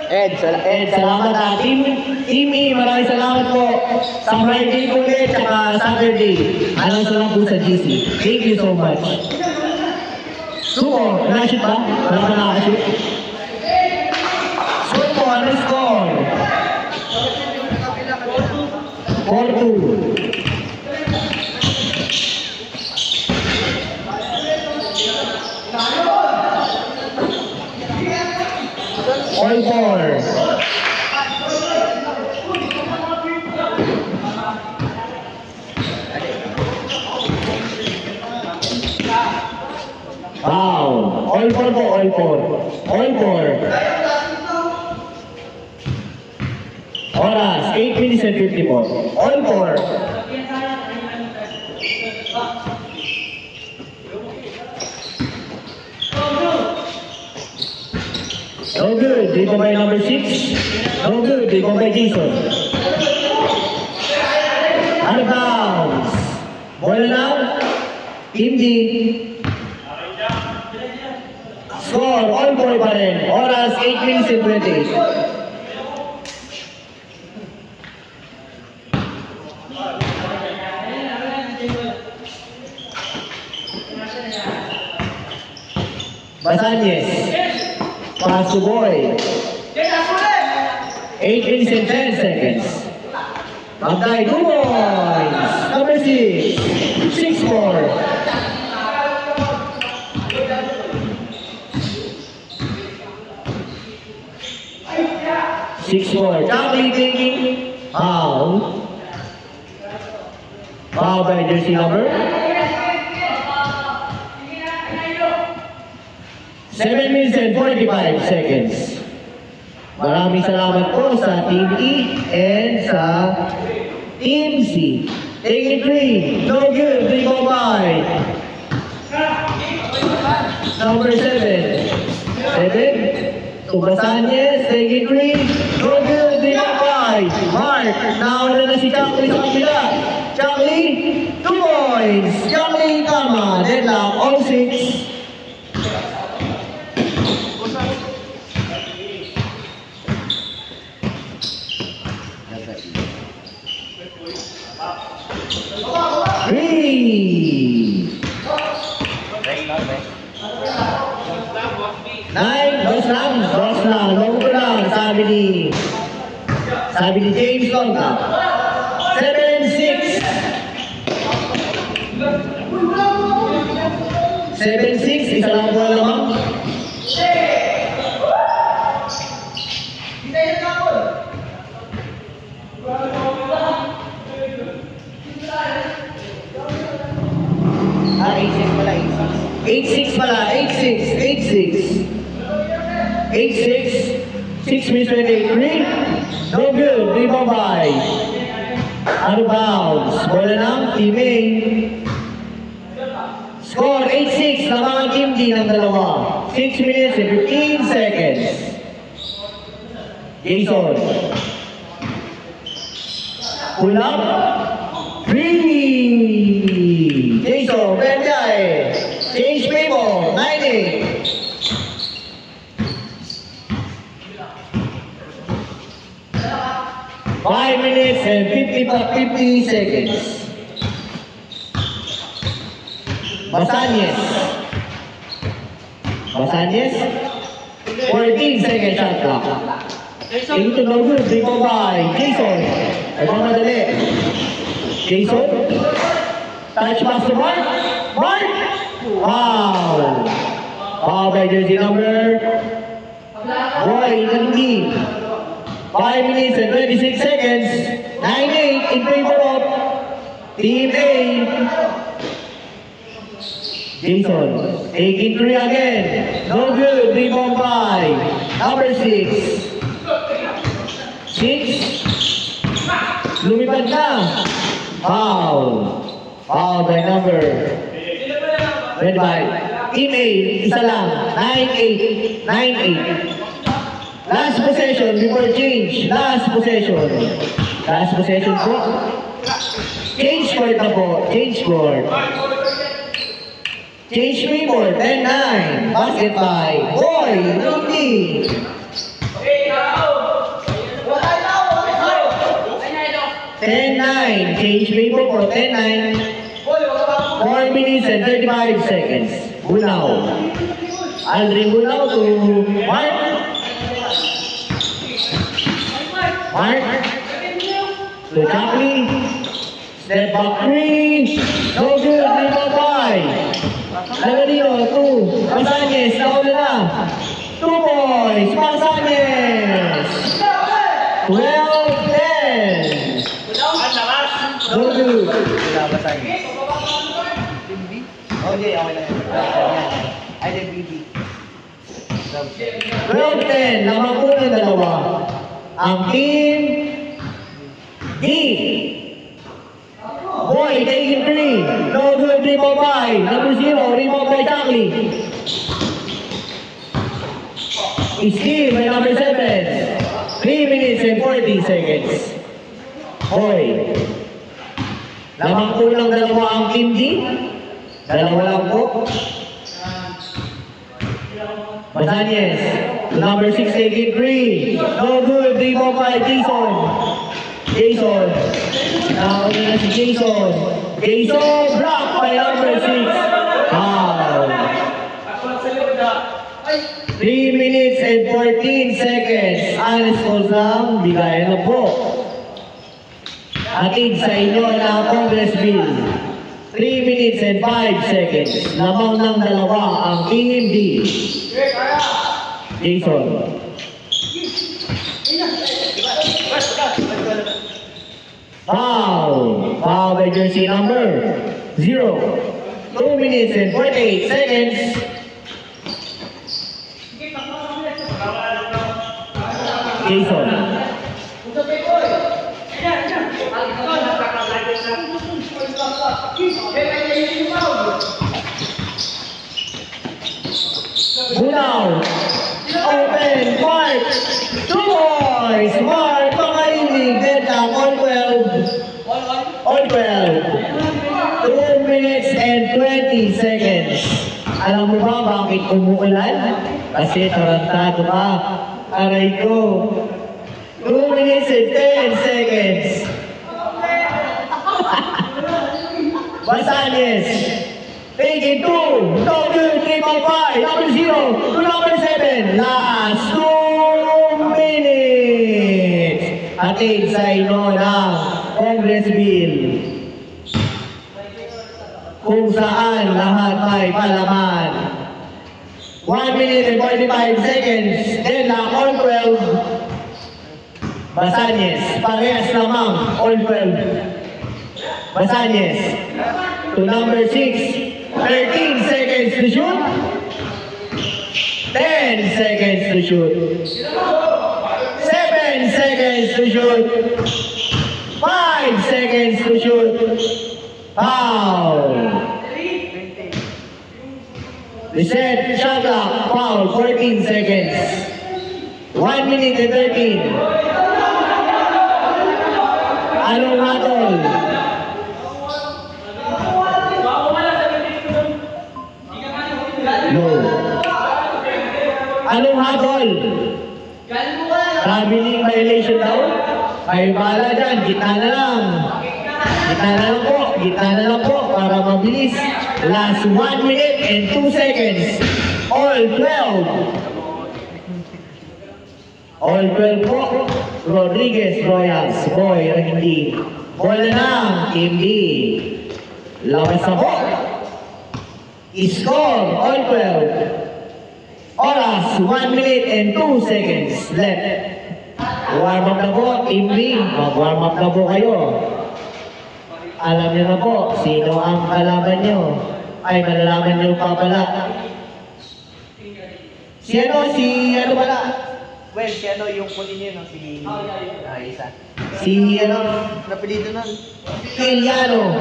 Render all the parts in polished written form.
Ed, salamat na. Team E, maraming salamat po sa Friday ulit at Saturday. Announce lang po sa GC. Thank you so much. Sumo, na-shoot ba? Wala ka nakaka-shoot? Sumo, ano score? 4-2. All four. Wow. All four po, all four. All four. Oras, 8 minutes and 54. All four. No good, dito by number 6. No good, dito by Jason. Out of bounds. Ball now. Team D. Score, all four pa rin. Oras, 8 minutes and 20. Basanyes. Pass to Boy. 8 minutes and 10 seconds. Magday, 2 points. Number 6. 6-4. Jackie taking foul. Foul by jersey number 7 minutes and 45 seconds. Maraming salamat po sa Team E and sa Team C. Taking 3. No good. 3 ball by number 7. 7. Basanyes. Taking 3. No good. 3 ball by Mark. Nauna na si Chakli sa kabila. Chakli. 2 points. Chakli tama. Deadlock. All 6. Dos lang, logo lang, sabi ni James Longa. 7-6. 7-6, isa lang po lamang. Ah, 8-6 pala, 8-6 pala, 8-6. 8-6, 6 minutes and 8-3. No good, 3 ball by. Out of bounds. Bola ng Team A. Score 8-6 na mga Team D ng dalawa. 6 minutes and 15 seconds. Jason. Pull up. 3. Jason, Benjay. Change people. 9-8. 5 minutes and 50 seconds. Basanyes. 14 seconds shot clock. Into no good. 3 ball by Jason. Nagmamadali. Jason. Touch pass to Mark. Wow. Foul by jersey number Boy, hindi. 5 minutes and 26 seconds. 9-8 in favor of Team A. Jason taking 3 again. No good. 3 ball by number 6. 6. Lumipad na. Foul by number red by Team A. Isa lang. 9-8. Last possession before change. Last possession po. Change board na po. Change board. Change board. 10-9. Basket by Boy. Rudy. 10-9. Change paper for 10-9. 4 minutes and 35 seconds. Bunao. Aldrin Bunao to Mark. Mark. To Chapley. Step back 3. No good. Rebound 5. Lagarino 2. Masanyes. Nauna na. 2 points. Masanyes. 12-10. No good. Wala ba sa'yo? Team B? Okay, okay lang. Ay, then BB. 12-10. Lamang po ng dalawa. Ang team D. Boy, taking 3. No good. Rebound 5. Number 0. Rebound by Chapley. Steal by number 7. 3 minutes and 40 seconds. Boy. Lamang po ng dalawa ang team D. Dalawa lang po. Masanyes. Number 6 taking 3. No good. Rebound by Jason. Jason. Nauna na si Jason. Jason blocked by number 6. Foul. 3 minutes and 14 seconds. Alis ko lang, bigayan na po. Atid sa inyo na Congress Bill. 3 minutes and 5 seconds. Lamang ng dalawa ang Team D. Jason. Foul. Foul by jersey number 0. 2 minutes and 48 seconds. Jason. Bunao. Open. Mark. 2 boys. Mark. Pangailig. Dead lang. On 12. On 12. 2 minutes and 20 seconds. Alam mo ba bakit umuulan? Kasi tarantado ka. Aray ko. 2 minutes and 10 seconds. Basales. Take it 2. No good. 3.5. Number 0 to number 7. Last 2 minutes. Atid sa inyo ng Congress Bill. Kung saan lahat ay palaman. 1 minute and 45 seconds. Then na all 12. Basanyes. Parehas lamang all 12. Basanyes. To number 6. 13 seconds to shoot. 10 seconds to shoot. 7 seconds to shoot. 5 seconds to shoot. Foul. Reset, shot clock, foul, 14 seconds. 1 minute and 13. Anong hatol? No. Anong hatol? Traveling violation daw? Ay, bahala dyan, gitna na lang. Gitna na lang po, gitna na lang po para mabilis. Last 1 minute and 2 seconds. All 12. All 12 po. Rodriguez Royals. Boy, Randy. Bola na, Team D. Labas na po. Score, all 12. Oras, 1 minute and 2 seconds left. Warm up na po, Team B. Mag-warm up na po kayo. Alam niyo na po, sino ang kalaban niyo. Ay, malalaman niyo pa pala. Si ano pala? Well, si ano yung punin niyo, no? Si... isa. Si Napilido nun. Kiliano.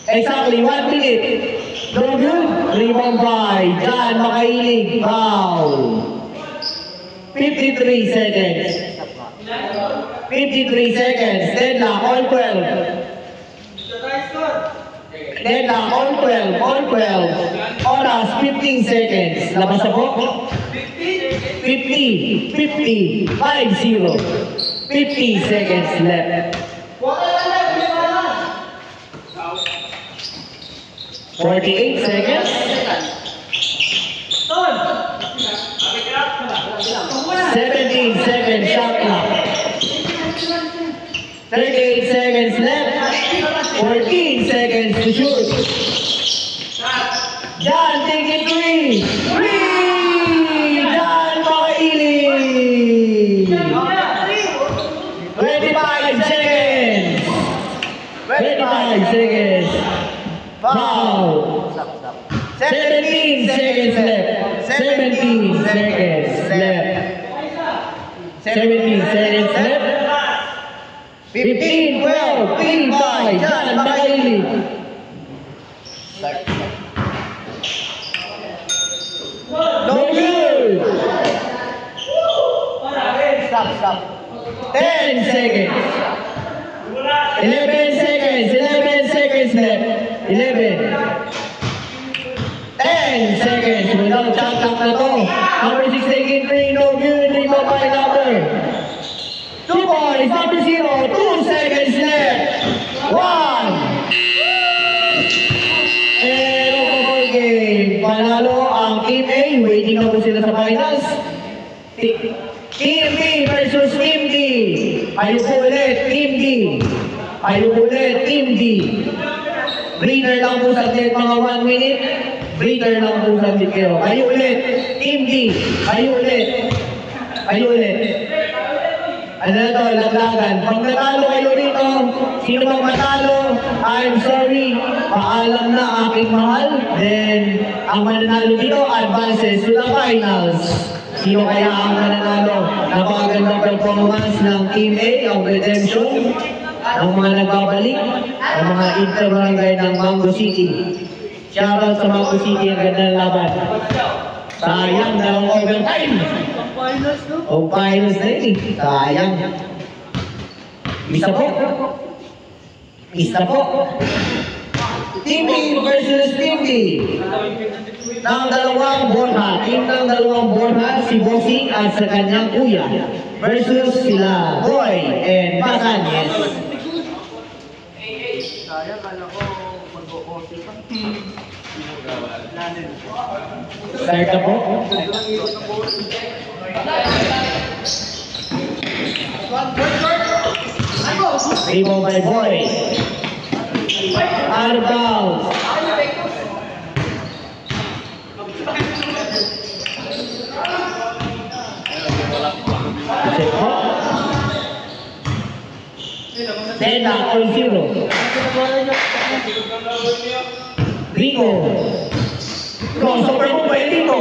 Exactly, 1 minute. No good. Rebound by John Makailig. Foul. 53 seconds. 53 seconds. Deadlock, all 12. Deadlock, all 12. All 12. Oras, 15 seconds. Labas na po. 50. 50. 50. 50 seconds left. 48 seconds. 17 seconds shot clock. 38 seconds left. 14 seconds to shoot. John, take it three. Three! John Makaili! 25 seconds. 25 seconds. Foul. 17 seconds left. 17 seconds left. 17 seconds left. 15, 12, clean by John Makaili. No good. Stop. 10 seconds. 11 seconds. 11 seconds left. 11. 10 seconds. Without shot clock na to. Number 6 taking 3. No good. Rebound by number 2 points. Number 0. 2 seconds left. 1. And overall game. Panalo ang Team A. Waiting na po sila sa finals. Team B versus Team D. Ayupo ulit, Team D. Ayupo ulit, Team D. Breather lang po saglit, mga 1 minute. Breather lang po saglit kayo. Ayo ulit, Team D. Ayo ulit. Ayo ulit. Ano na to, laglagan. Pag natalo kayo dito, sino bang matalo? I'm sorry. Paalam na aking mahal. Then, ang mananalo dito, advances to the finals. Sino kaya ang mananalo? Napakagandang performance ng Team A, ang Redemption, ang mga nagbabalik, ang mga interbarangay ng Mango City. Shoutout sa Mango City, ang ganda ng laban. Sayang na ang overtime. O finals na yun eh. Sayang. Isa po. Isa po. Team B versus Team D. Ng dalawang Borja. Team ng dalawang Borja, si Bossing at sa kanyang kuya. Versus sila Boy and Basanyes. Sayang, kala ko mag-o-OT pa. Start na po. Rebound by Boy. Out of bounds. Set po. 10 na or 0. Rico. Crossover mo ba yun, Rico?